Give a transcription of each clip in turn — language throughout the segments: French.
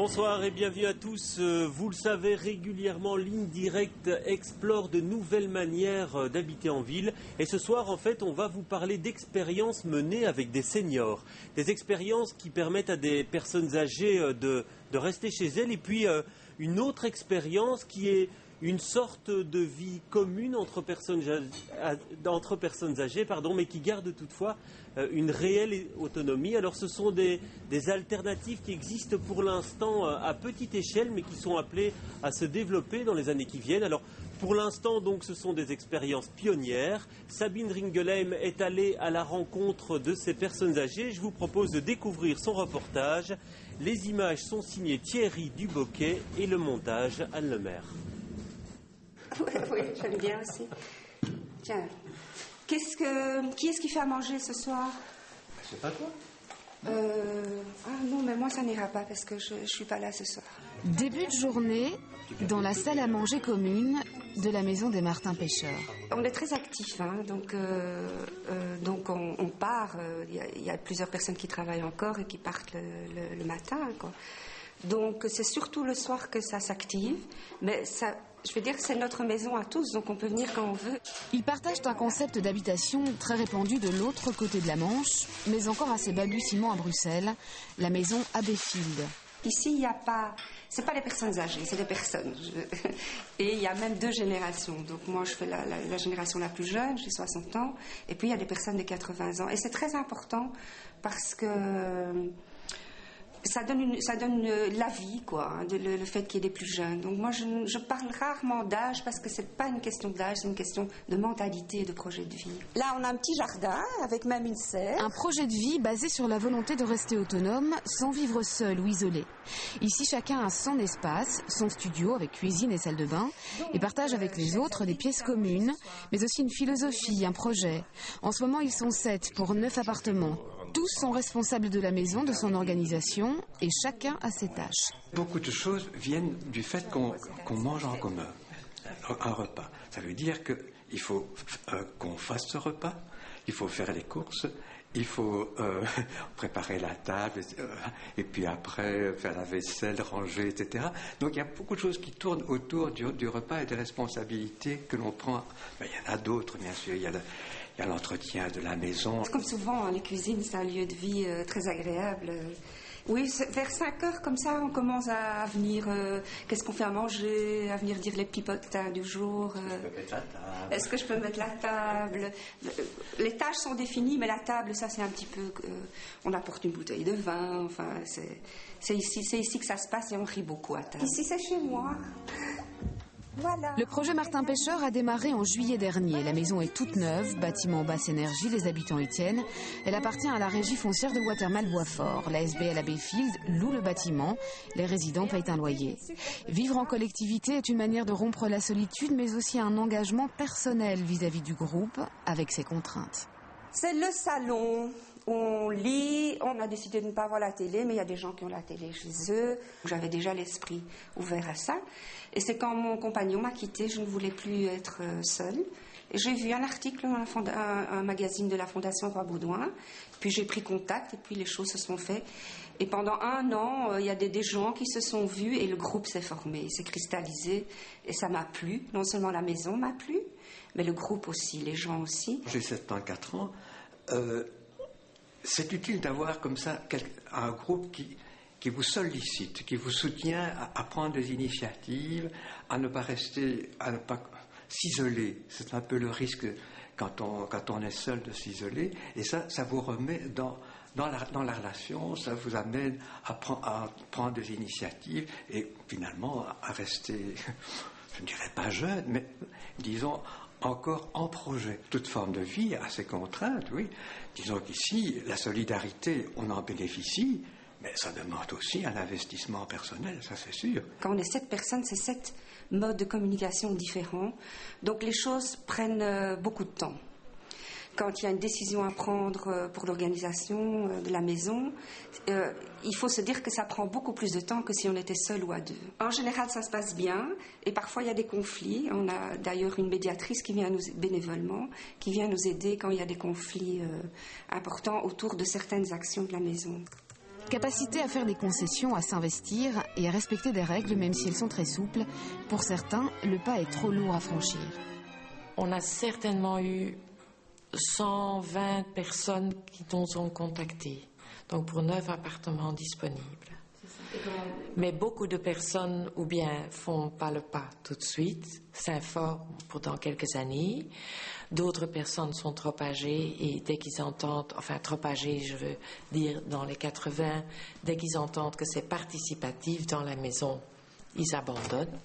Bonsoir et bienvenue à tous. Vous le savez, régulièrement, Ligne Directe explore de nouvelles manières d'habiter en ville. Et ce soir, en fait, on va vous parler d'expériences menées avec des seniors. Des expériences qui permettent à des personnes âgées de rester chez elles. Et puis, une autre expérience qui est une sorte de vie commune entre personnes âgées, mais qui garde toutefois une réelle autonomie. Alors ce sont des alternatives qui existent pour l'instant à petite échelle, mais qui sont appelées à se développer dans les années qui viennent. Alors pour l'instant, donc, ce sont des expériences pionnières. Sabine Ringelheim est allée à la rencontre de ces personnes âgées. Je vous propose de découvrir son reportage. Les images sont signées Thierry Duboquet et le montage Anne Lemaire. Oui, j'aime bien aussi. Tiens, qui est-ce qui fait à manger ce soir? C'est pas toi. Non, mais moi ça n'ira pas parce que je suis pas là ce soir. Début de journée dans la salle à manger commune de la maison des Martin Pêcheurs. On est très actifs, hein, donc on part. Il y a plusieurs personnes qui travaillent encore et qui partent le matin, quoi. Donc c'est surtout le soir que ça s'active, mais ça, je veux dire, c'est notre maison à tous, donc on peut venir quand on veut. Ils partagent un concept d'habitation très répandu de l'autre côté de la Manche, mais encore assez balbutiement à Bruxelles, la maison Abbeyfield. Ici, il n'y a pas, c'est pas les personnes âgées, c'est des personnes. Et il y a même deux générations. Donc moi, je fais la génération la plus jeune, j'ai 60 ans, et puis il y a des personnes de 80 ans. Et c'est très important parce que ça donne la vie, quoi, hein, le fait qu'il y ait des plus jeunes. Donc moi, je parle rarement d'âge parce que c'est pas une question d'âge, c'est une question de mentalité et de projet de vie. Là, on a un petit jardin avec même une serre. Un projet de vie basé sur la volonté de rester autonome sans vivre seul ou isolé. Ici, chacun a son espace, son studio avec cuisine et salle de bain et partage avec les autres des pièces communes, mais aussi une philosophie, un projet. En ce moment, ils sont 7 pour 9 appartements. Tous sont responsables de la maison, de son organisation, et chacun a ses tâches. Beaucoup de choses viennent du fait qu'on mange en commun un repas. Ça veut dire qu'il faut qu'on fasse ce repas, il faut faire les courses, il faut préparer la table, et puis après faire la vaisselle, ranger, etc. Donc il y a beaucoup de choses qui tournent autour du repas et des responsabilités que l'on prend. Ben, il y en a d'autres, bien sûr. Il y a l'entretien de la maison. Comme souvent, hein, les cuisines, c'est un lieu de vie très agréable. Oui, vers 5 heures, comme ça, on commence à venir, qu'est-ce qu'on fait à manger, à venir dire les petits potins du jour. Est-ce que je peux mettre la table? Les tâches sont définies, mais la table, ça, c'est un petit peu... on apporte une bouteille de vin, enfin, c'est ici que ça se passe et on rit beaucoup à table. Ici, c'est chez moi. Voilà. Le projet Martin Pêcheur a démarré en juillet dernier. La maison est toute neuve, bâtiment basse énergie, les habitants y tiennent. Elle appartient à la régie foncière de Watermal-Boisfort. La SBL Abbeyfield loue le bâtiment. Les résidents payent un loyer. Vivre en collectivité est une manière de rompre la solitude, mais aussi un engagement personnel vis-à-vis du groupe, avec ses contraintes. C'est le salon. On lit, on a décidé de ne pas voir la télé, mais il y a des gens qui ont la télé chez eux. J'avais déjà l'esprit ouvert à ça. Et c'est quand mon compagnon m'a quittée, je ne voulais plus être seule. Et j'ai vu un article dans un magazine de la Fondation Roi Baudouin. Puis j'ai pris contact et puis les choses se sont faites. Et pendant 1 an, il y a des gens qui se sont vus et le groupe s'est formé, il s'est cristallisé. Et ça m'a plu. Non seulement la maison m'a plu, mais le groupe aussi, les gens aussi. J'ai 74 ans. C'est utile d'avoir comme ça un groupe qui vous sollicite, qui vous soutient à prendre des initiatives, à ne pas s'isoler. C'est un peu le risque quand on est seul de s'isoler. Et ça vous remet dans la relation, ça vous amène à prendre des initiatives et finalement à rester, je ne dirais pas jeune, mais disons encore en projet. Toute forme de vie a ses contraintes, oui. Disons qu'ici, la solidarité, on en bénéficie, mais ça demande aussi un investissement personnel, ça c'est sûr. Quand on est 7 personnes, c'est 7 modes de communication différents. Donc les choses prennent beaucoup de temps. Quand il y a une décision à prendre pour l'organisation de la maison, il faut se dire que ça prend beaucoup plus de temps que si on était seul ou à 2. En général, ça se passe bien et parfois il y a des conflits. On a d'ailleurs une médiatrice qui vient bénévolement, qui vient nous aider quand il y a des conflits importants autour de certaines actions de la maison. Cette capacité à faire des concessions, à s'investir et à respecter des règles, même si elles sont très souples, pour certains, le pas est trop lourd à franchir. On a certainement eu 120 personnes qui nous ont contactés, donc pour 9 appartements disponibles. Mais beaucoup de personnes ou bien font pas le pas tout de suite, s'informent pour dans quelques années. D'autres personnes sont trop âgées et dès qu'ils entendent, enfin trop âgées, je veux dire dans les 80, dès qu'ils entendent que c'est participatif dans la maison, ils abandonnent.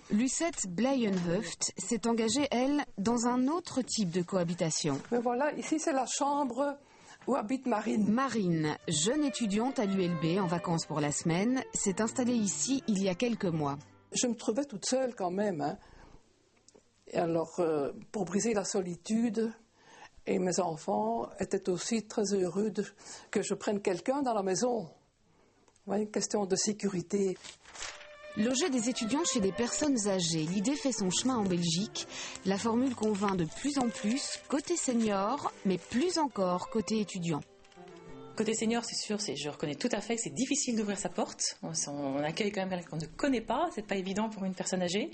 Lucette Bleyenhoeft s'est engagée, elle, dans un autre type de cohabitation. Mais voilà, ici c'est la chambre où habite Marine. Marine, jeune étudiante à l'ULB en vacances pour la semaine, s'est installée ici il y a quelques mois. Je me trouvais toute seule quand même. Hein. Et alors, pour briser la solitude, et mes enfants étaient aussi très heureux que je prenne quelqu'un dans la maison. Vous voyez, une question de sécurité. Loger des étudiants chez des personnes âgées, l'idée fait son chemin en Belgique. La formule convainc de plus en plus, côté senior, mais plus encore côté étudiant. Côté senior, c'est sûr, je reconnais tout à fait que c'est difficile d'ouvrir sa porte. On accueille quand même quelqu'un qu'on ne connaît pas, c'est pas évident pour une personne âgée.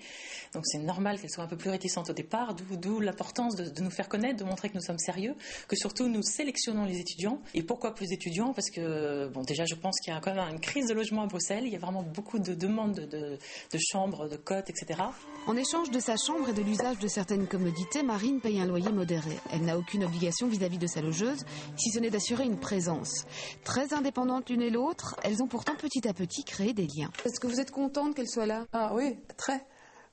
Donc c'est normal qu'elle soit un peu plus réticente au départ, d'où l'importance de nous faire connaître, de montrer que nous sommes sérieux, que surtout nous sélectionnons les étudiants. Et pourquoi plus d'étudiants ? Parce que, bon, déjà je pense qu'il y a quand même une crise de logement à Bruxelles, il y a vraiment beaucoup de demandes de chambres, de cotes, etc. En échange de sa chambre et de l'usage de certaines commodités, Marine paye un loyer modéré. Elle n'a aucune obligation vis-à-vis de sa logeuse, si ce n'est d'assurer une présence. Très indépendantes l'une et l'autre, elles ont pourtant petit à petit créé des liens. Est-ce que vous êtes contente qu'elle soit là ? Ah oui, très.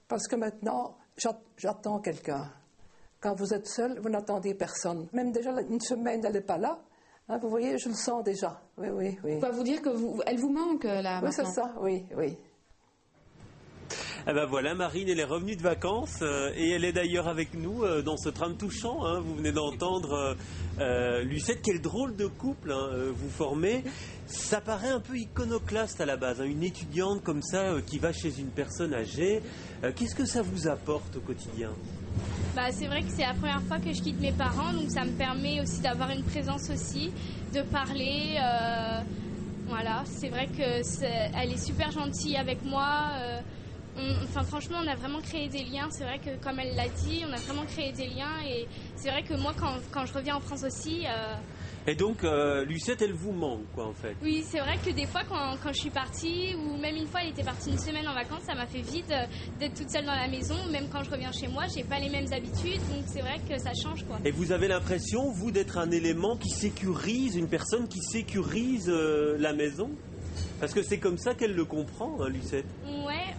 Parce que maintenant, j'attends quelqu'un. Quand vous êtes seul, vous n'attendez personne. Même déjà une semaine, elle n'est pas là. Hein, vous voyez, je le sens déjà. Oui, oui, oui. On va vous dire qu'elle vous manque là oui, maintenant. C'est ça, oui, oui. Eh ben voilà, Marine, elle est revenue de vacances et elle est d'ailleurs avec nous dans ce drame touchant. Hein. Vous venez d'entendre Lucette, quel drôle de couple vous formez. Ça paraît un peu iconoclaste à la base, hein, une étudiante comme ça qui va chez une personne âgée. Qu'est-ce que ça vous apporte au quotidien ? C'est vrai que c'est la première fois que je quitte mes parents, donc ça me permet aussi d'avoir une présence aussi, de parler. Voilà, c'est vrai qu'elle est super gentille avec moi. Franchement, on a vraiment créé des liens. C'est vrai que, comme elle l'a dit, on a vraiment créé des liens. Et c'est vrai que moi, quand je reviens en France aussi... Et donc, Lucette, elle vous manque, quoi, en fait. Oui, c'est vrai que des fois, quand je suis partie, ou même une fois, elle était partie une semaine en vacances, ça m'a fait vite d'être toute seule dans la maison. Même quand je reviens chez moi, j'ai pas les mêmes habitudes. Donc, c'est vrai que ça change, quoi. Et vous avez l'impression, vous, d'être un élément qui sécurise, une personne qui sécurise la maison ? Parce que c'est comme ça qu'elle le comprend, hein, Lucette. Ouais,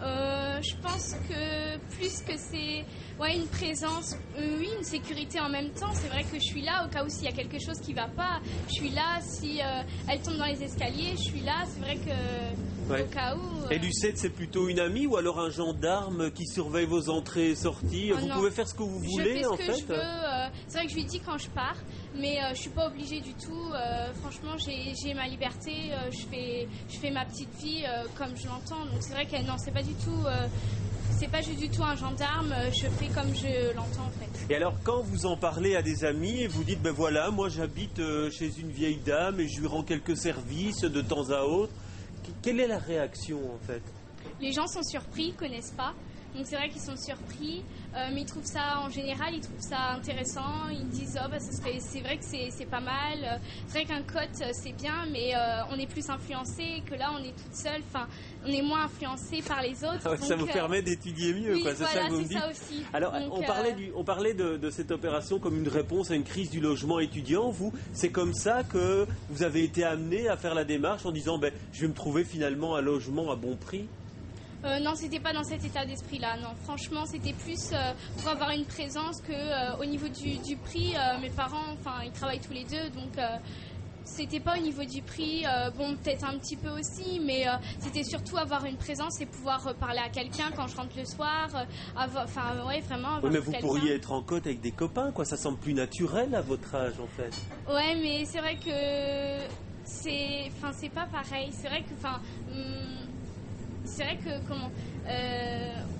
je pense que plus que c'est une présence, oui, une sécurité en même temps. C'est vrai que je suis là au cas où s'il y a quelque chose qui ne va pas. Je suis là si elle tombe dans les escaliers, je suis là. C'est vrai que au cas où... Et Lucette, c'est plutôt une amie ou alors un gendarme qui surveille vos entrées et sorties ? Vous pouvez faire ce que vous voulez, en fait. Je fais ce que je veux. C'est vrai que je lui dis quand je pars, mais je ne suis pas obligée du tout. Franchement, j'ai ma liberté. Je fais ma petite vie comme je l'entends. Donc c'est vrai qu'elle, non, c'est pas du tout... c'est pas juste du tout un gendarme, je fais comme je l'entends en fait. Et alors quand vous en parlez à des amis et vous dites ben voilà, moi j'habite chez une vieille dame et je lui rends quelques services de temps à autre, quelle est la réaction en fait ? Les gens sont surpris, ils connaissent pas. Donc c'est vrai qu'ils sont surpris, mais ils trouvent ça, en général, ils trouvent ça intéressant. Ils disent, c'est vrai que c'est pas mal. C'est vrai qu'un cote, c'est bien, mais on est plus influencé que là, on est toute seule. Enfin, on est moins influencé par les autres. Donc, ça vous permet d'étudier mieux, oui, quoi. C'est voilà, ça que vous me dites. Ça aussi. Alors, donc, on parlait de cette opération comme une réponse à une crise du logement étudiant. Vous, c'est comme ça que vous avez été amené à faire la démarche en disant, je vais me trouver finalement un logement à bon prix. Non, c'était pas dans cet état d'esprit-là. Non, franchement, c'était plus pour avoir une présence que au niveau du prix. Mes parents, ils travaillent tous les deux, donc c'était pas au niveau du prix. Bon, peut-être un petit peu aussi, mais c'était surtout avoir une présence et pouvoir parler à quelqu'un quand je rentre le soir. Vraiment. Avoir mais vous quelqu'un. pourriez être en côte avec des copains, quoi. Ça semble plus naturel à votre âge, en fait. Ouais, mais c'est vrai que c'est pas pareil. C'est vrai que c'est vrai que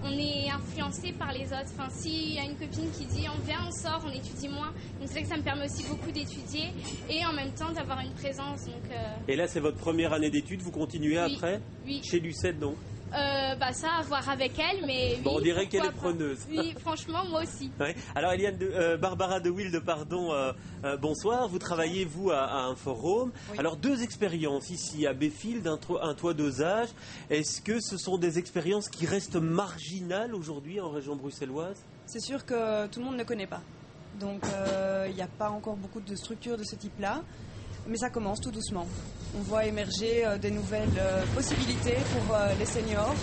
on est influencé par les autres. Enfin, s'il y a une copine qui dit on vient, on sort, on étudie moins. Donc c'est vrai que ça me permet aussi beaucoup d'étudier et en même temps d'avoir une présence. Donc, Et là, c'est votre première année d'études, vous continuez après? Oui. Chez Lucette, donc? Ça, à voir avec elle, mais bon, oui, on dirait qu'elle est pas. preneuse. Oui, franchement, moi aussi. Ouais. Alors, Barbara de Wilde, bonsoir. Vous travaillez, vous, à un forum. Oui. Alors, 2 expériences ici, à Béfield, un toit dosage. Est-ce que ce sont des expériences qui restent marginales aujourd'hui en région bruxelloise? C'est sûr que tout le monde ne connaît pas. Donc, il n'y a pas encore beaucoup de structures de ce type-là. Mais ça commence tout doucement. On voit émerger des nouvelles possibilités pour les seniors,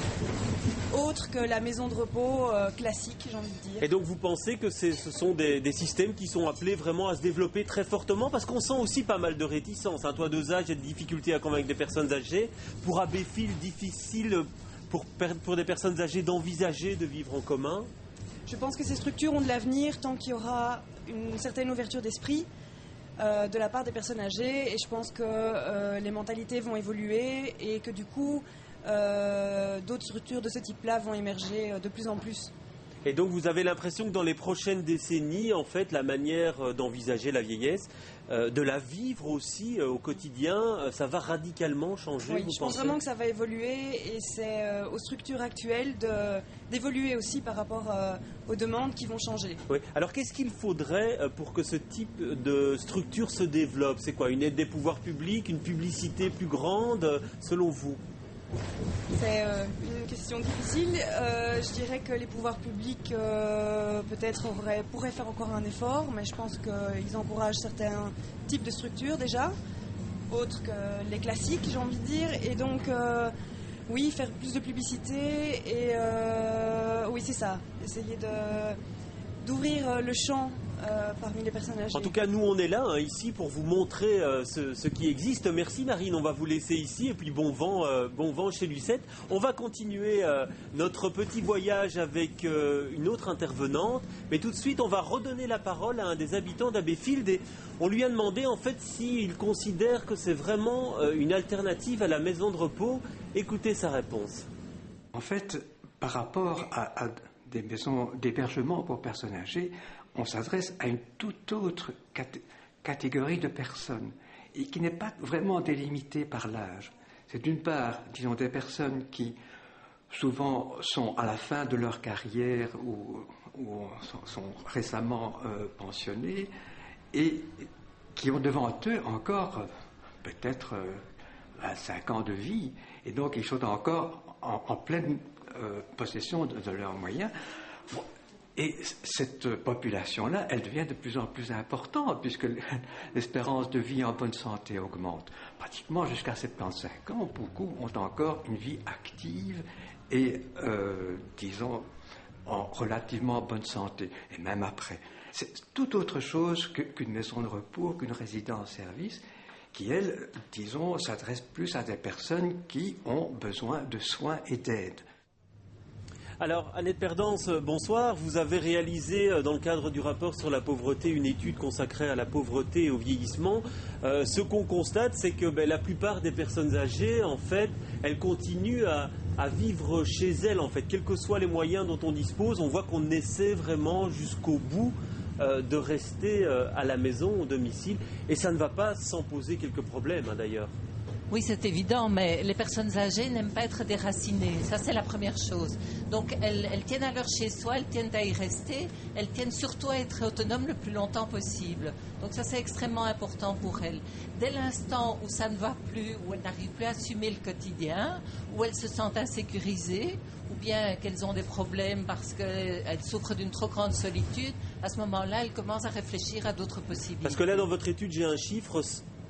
autres que la maison de repos classique, j'ai envie de dire. Et donc vous pensez que ce sont des systèmes qui sont appelés vraiment à se développer très fortement? Parce qu'on sent aussi pas mal de réticences. Un toit dosage et des difficultés à convaincre des personnes âgées. Pour Abbeyfield, difficile pour des personnes âgées d'envisager de vivre en commun? Je pense que ces structures ont de l'avenir tant qu'il y aura une certaine ouverture d'esprit. De la part des personnes âgées, et je pense que les mentalités vont évoluer et que du coup d'autres structures de ce type-là vont émerger de plus en plus. Et donc vous avez l'impression que dans les prochaines décennies, en fait, la manière d'envisager la vieillesse, de la vivre aussi au quotidien, ça va radicalement changer? Oui, je pense vraiment que ça va évoluer et c'est aux structures actuelles d'évoluer aussi par rapport aux demandes qui vont changer. Oui. Alors qu'est-ce qu'il faudrait pour que ce type de structure se développe? C'est quoi? Une aide des pouvoirs publics, une publicité plus grande, selon vous? C'est une question difficile. Je dirais que les pouvoirs publics peut-être pourraient faire encore un effort, mais je pense qu'ils encouragent certains types de structures déjà, autres que les classiques, j'ai envie de dire. Et donc, oui, faire plus de publicité et oui, c'est ça. Essayer d'ouvrir le champ parmi les personnes âgées. En tout cas, nous, on est là, ici, pour vous montrer ce qui existe. Merci, Marine. On va vous laisser ici. Et puis, bon vent chez Lucette. On va continuer notre petit voyage avec une autre intervenante. Mais tout de suite, on va redonner la parole à un des habitants d'Abbeyfield. Et on lui a demandé, en fait, s'il considère que c'est vraiment une alternative à la maison de repos. Écoutez sa réponse. En fait, par rapport à des maisons d'hébergement pour personnes âgées, on s'adresse à une toute autre catégorie de personnes et qui n'est pas vraiment délimitée par l'âge. C'est d'une part, disons, des personnes qui souvent sont à la fin de leur carrière ou sont récemment pensionnées et qui ont devant eux encore peut-être 25 ans de vie et donc ils sont encore en pleine possession de leurs moyens. Et cette population-là, elle devient de plus en plus importante puisque l'espérance de vie en bonne santé augmente. Pratiquement jusqu'à 75 ans, beaucoup ont encore une vie active et, disons, en relativement bonne santé, et même après. C'est tout autre chose qu'une maison de repos, qu'une résidence-service, qui, elle, disons, s'adresse plus à des personnes qui ont besoin de soins et d'aide. Alors, Annette Perdance, bonsoir. Vous avez réalisé, dans le cadre du rapport sur la pauvreté, une étude consacrée à la pauvreté et au vieillissement. Ce qu'on constate, c'est que la plupart des personnes âgées, en fait, elles continuent à vivre chez elles, en fait. Quels que soient les moyens dont on dispose, on voit qu'on essaie vraiment jusqu'au bout de rester à la maison, au domicile. Et ça ne va pas sans poser quelques problèmes, d'ailleurs. Oui, c'est évident, mais les personnes âgées n'aiment pas être déracinées. Ça, c'est la première chose. Donc, elles tiennent à leur chez-soi, elles tiennent à y rester, elles tiennent surtout à être autonomes le plus longtemps possible. Donc, ça, c'est extrêmement important pour elles. Dès l'instant où ça ne va plus, où elles n'arrivent plus à assumer le quotidien, où elles se sentent insécurisées, ou bien qu'elles ont des problèmes parce qu'elles souffrent d'une trop grande solitude, à ce moment-là, elles commencent à réfléchir à d'autres possibilités. Parce que là, dans votre étude, j'ai un chiffre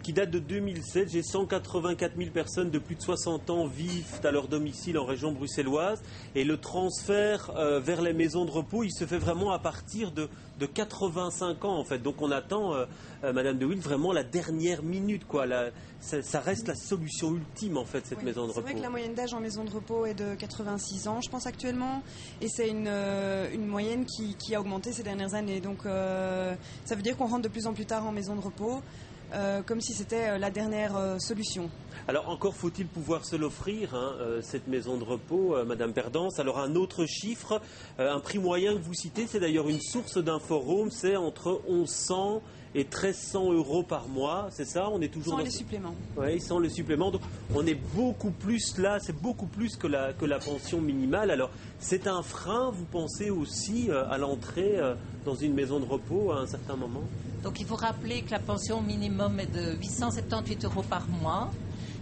qui date de 2007. J'ai 184 000 personnes de plus de 60 ans vivent à leur domicile en région bruxelloise. Et le transfert vers les maisons de repos, il se fait vraiment à partir de 85 ans, en fait. Donc on attend, Madame de Wilde, vraiment la dernière minute, quoi. Ça reste la solution ultime, en fait, cette maison de repos. C'est vrai que la moyenne d'âge en maison de repos est de 86 ans, je pense, actuellement. Et c'est une moyenne qui a augmenté ces dernières années. Donc ça veut dire qu'on rentre de plus en plus tard en maison de repos. comme si c'était la dernière solution. Alors encore faut-il pouvoir se l'offrir, cette maison de repos, Madame Perdance. Alors un autre chiffre, un prix moyen que vous citez, c'est d'ailleurs une source d'Inforum, c'est entre 1100 et 1300 euros par mois, c'est ça? On est toujours sans les suppléments. Oui, sans le supplément. Donc on est beaucoup plus là, c'est beaucoup plus que la pension minimale. Alors c'est un frein, vous pensez aussi, à l'entrée dans une maison de repos à un certain moment? Donc il faut rappeler que la pension minimum est de 878 euros par mois.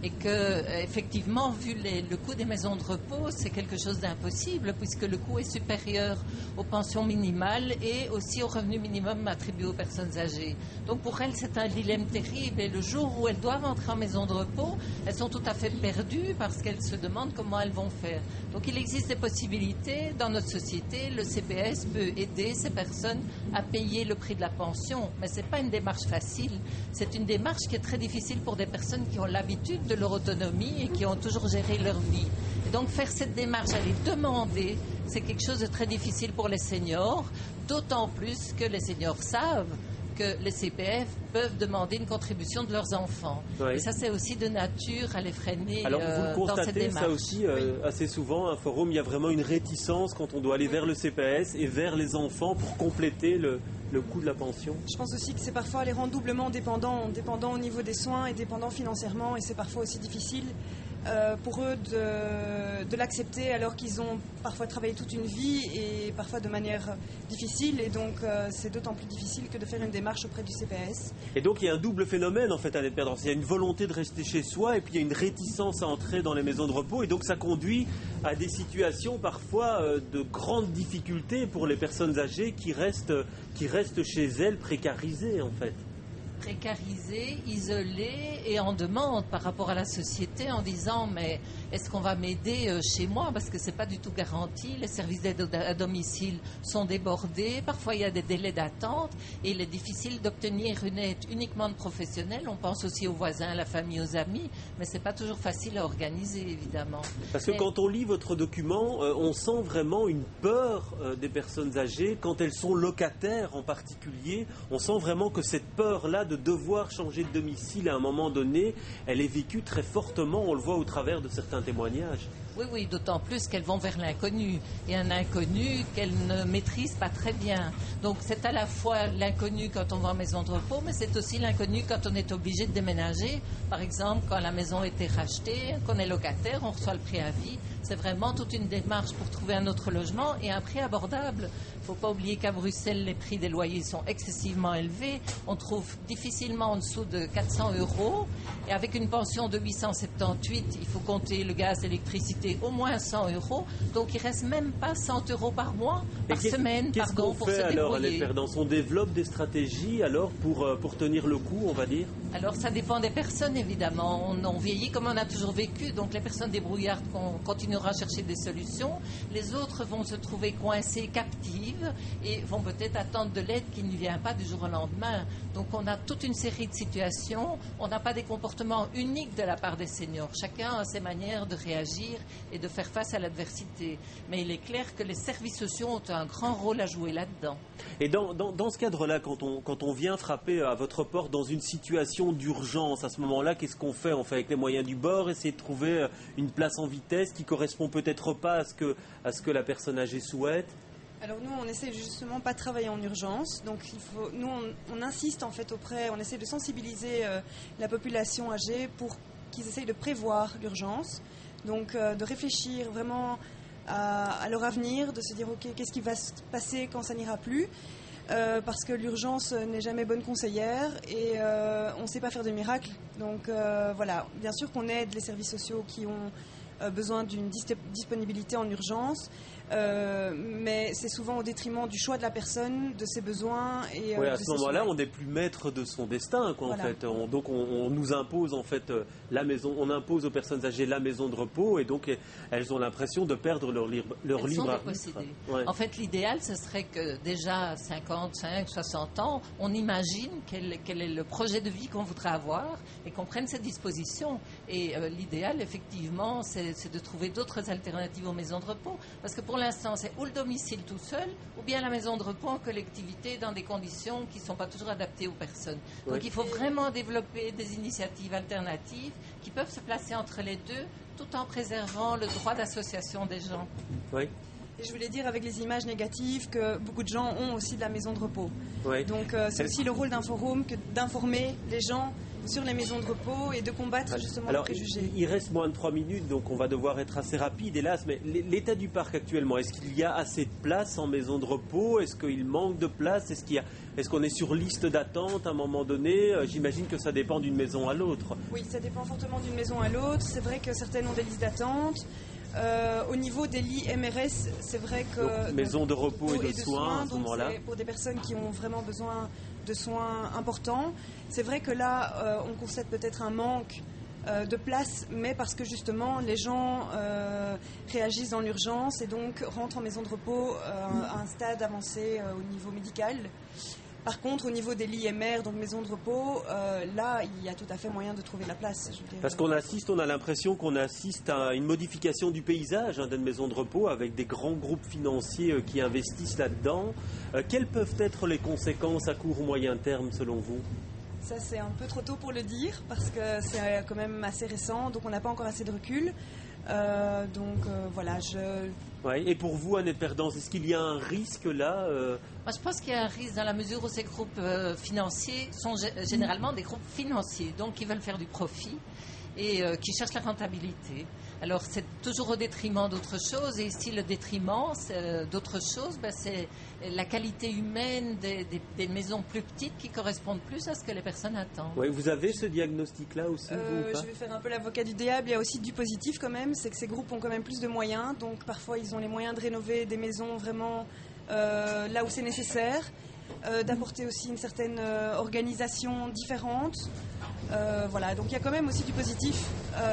Et que, effectivement, vu le coût des maisons de repos, c'est quelque chose d'impossible, puisque le coût est supérieur aux pensions minimales et aussi au revenu minimum attribué aux personnes âgées. Donc pour elles, c'est un dilemme terrible. Et le jour où elles doivent entrer en maison de repos, elles sont tout à fait perdues parce qu'elles se demandent comment elles vont faire. Donc il existe des possibilités. Dans notre société, le CPS peut aider ces personnes à payer le prix de la pension. Mais ce n'est pas une démarche facile. C'est une démarche qui est très difficile pour des personnes qui ont l'habitude de leur autonomie et qui ont toujours géré leur vie. Et donc faire cette démarche, aller demander, c'est quelque chose de très difficile pour les seniors, d'autant plus que les seniors savent que les CPF peuvent demander une contribution de leurs enfants. Oui. Et ça, c'est aussi de nature à les freiner. Alors, vous le dans cette démarche. Ça aussi, assez souvent, un forum, il y a vraiment une réticence quand on doit aller vers le CPS et vers les enfants pour compléter le coût de la pension. Je pense aussi que c'est parfois les rend doublement dépendants au niveau des soins et dépendants financièrement, et c'est parfois aussi difficile pour eux de l'accepter alors qu'ils ont parfois travaillé toute une vie et parfois de manière difficile, et donc c'est d'autant plus difficile que de faire une démarche auprès du CPS. Et donc il y a un double phénomène en fait à Perdance. Il y a une volonté de rester chez soi et puis il y a une réticence à entrer dans les maisons de repos, et donc ça conduit à des situations parfois de grandes difficultés pour les personnes âgées qui restent chez elles précarisées en fait. Précarisés, isolés et en demande par rapport à la société en disant mais est-ce qu'on va m'aider chez moi, parce que c'est pas du tout garanti, les services d'aide à domicile sont débordés, parfois il y a des délais d'attente et il est difficile d'obtenir une aide uniquement de professionnels. On pense aussi aux voisins, à la famille, aux amis, mais c'est pas toujours facile à organiser évidemment. Parce que quand on lit votre document, on sent vraiment une peur des personnes âgées quand elles sont locataires en particulier. On sent vraiment que cette peur-là de devoir changer de domicile à un moment donné, elle est vécue très fortement, on le voit au travers de certains témoignages. Oui, d'autant plus qu'elles vont vers l'inconnu, et un inconnu qu'elles ne maîtrisent pas très bien. Donc c'est à la fois l'inconnu quand on va en maison de repos, mais c'est aussi l'inconnu quand on est obligé de déménager. Par exemple, quand la maison a été rachetée, qu'on est locataire, on reçoit le préavis. C'est vraiment toute une démarche pour trouver un autre logement et un prix abordable. Il ne faut pas oublier qu'à Bruxelles, les prix des loyers sont excessivement élevés. On trouve difficilement en dessous de 400 €. Et avec une pension de 878, il faut compter le gaz, l'électricité, au moins 100 €. Donc il ne reste même pas 100 € par mois, par semaine, pour se débrouiller. Alors, on développe des stratégies alors pour tenir le coup, on va dire? Alors ça dépend des personnes évidemment. On vieillit comme on a toujours vécu. Donc les personnes débrouillardes continueront à chercher des solutions. Les autres vont se trouver coincées, captives, et vont peut-être attendre de l'aide qui ne vient pas du jour au lendemain. Donc on a toute une série de situations. On n'a pas des comportements uniques de la part des seniors. Chacun a ses manières de réagir et de faire face à l'adversité. Mais il est clair que les services sociaux ont un grand rôle à jouer là-dedans. Et dans ce cadre-là, quand on vient frapper à votre porte dans une situation d'urgence, à ce moment-là, qu'est-ce qu'on fait? On fait avec les moyens du bord, essayer de trouver une place en vitesse qui correspond peut-être pas à ce que la personne âgée souhaite? Alors nous, on essaie justement pas de travailler en urgence. Donc nous, on insiste en fait on essaie de sensibiliser la population âgée pour qu'ils essayent de prévoir l'urgence. Donc de réfléchir vraiment à leur avenir, de se dire ok, qu'est-ce qui va se passer quand ça n'ira plus, parce que l'urgence n'est jamais bonne conseillère et on ne sait pas faire de miracle. Donc voilà, bien sûr qu'on aide les services sociaux qui ont besoin d'une disponibilité en urgence, mais c'est souvent au détriment du choix de la personne, de ses besoins. Et, à ce moment-là, on n'est plus maître de son destin, quoi, voilà. En fait. Donc on nous impose en fait la maison, on impose aux personnes âgées la maison de repos, et donc elles ont l'impression de perdre leur libre arbitre. Ouais. En fait, l'idéal, ce serait que déjà 55, 60 ans, on imagine quel est le projet de vie qu'on voudrait avoir et qu'on prenne ses dispositions. Et l'idéal, effectivement, c'est c'est de trouver d'autres alternatives aux maisons de repos. Parce que pour l'instant, c'est ou le domicile tout seul, ou bien la maison de repos en collectivité dans des conditions qui ne sont pas toujours adaptées aux personnes. Donc il faut vraiment développer des initiatives alternatives qui peuvent se placer entre les deux, tout en préservant le droit d'association des gens. Oui. Et je voulais dire avec les images négatives que beaucoup de gens ont aussi de la maison de repos. Oui. Donc c'est aussi le rôle d'un forum que d'informer les gens sur les maisons de repos et de combattre justement les préjugés. Il reste moins de 3 minutes, donc on va devoir être assez rapide, hélas. Mais l'état du parc actuellement, est-ce qu'il y a assez de place en maison de repos? Est-ce qu'il manque de place? Est-ce qu'on est sur liste d'attente à un moment donné? J'imagine que ça dépend d'une maison à l'autre. Oui, ça dépend fortement d'une maison à l'autre. C'est vrai que certaines ont des listes d'attente. Au niveau des lits MRS, c'est vrai que... Donc, maison de repos et de soins à ce moment-là. C'est pour des personnes qui ont vraiment besoin de soins importants. C'est vrai que là, on constate peut-être un manque de place, mais parce que justement, les gens réagissent dans l'urgence et donc rentrent en maison de repos à un stade avancé au niveau médical. Par contre, au niveau des lits MR, donc maison de repos, là, il y a tout à fait moyen de trouver la place. Parce qu'on a l'impression qu'on assiste à une modification du paysage d'une maison de repos avec des grands groupes financiers qui investissent là-dedans. Quelles peuvent être les conséquences à court ou moyen terme, selon vous ? Ça, c'est un peu trop tôt pour le dire, parce que c'est quand même assez récent, donc on n'a pas encore assez de recul. Voilà, Ouais, et pour vous, Annette Perdance, est-ce qu'il y a un risque là Moi, je pense qu'il y a un risque dans la mesure où ces groupes financiers sont généralement des groupes financiers, donc qui veulent faire du profit et qui cherchent la rentabilité. Alors, c'est toujours au détriment d'autres choses, et ici, le détriment d'autres choses, c'est la qualité humaine des maisons plus petites qui correspondent plus à ce que les personnes attendent. Oui, vous avez ce diagnostic-là aussi, vous, ou pas ? Je vais faire un peu l'avocat du diable. Il y a aussi du positif quand même, c'est que ces groupes ont quand même plus de moyens, donc parfois ils ont les moyens de rénover des maisons vraiment là où c'est nécessaire, d'apporter aussi une certaine organisation différente. Voilà, donc il y a quand même aussi du positif,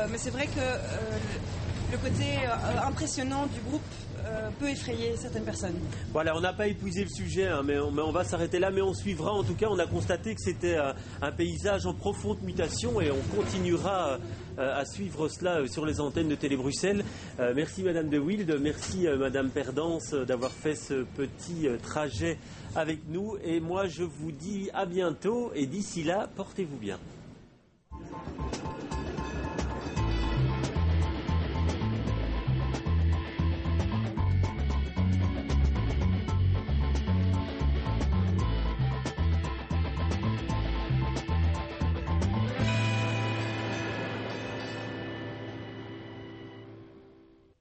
mais c'est vrai que le côté impressionnant du groupe peut effrayer certaines personnes. Voilà, on n'a pas épuisé le sujet, mais on va s'arrêter là, mais on suivra. En tout cas, on a constaté que c'était un paysage en profonde mutation et on continuera à suivre cela sur les antennes de Télé Bruxelles. Merci Madame de Wilde, merci Madame Perdance d'avoir fait ce petit trajet avec nous. Et moi, je vous dis à bientôt et d'ici là, portez-vous bien.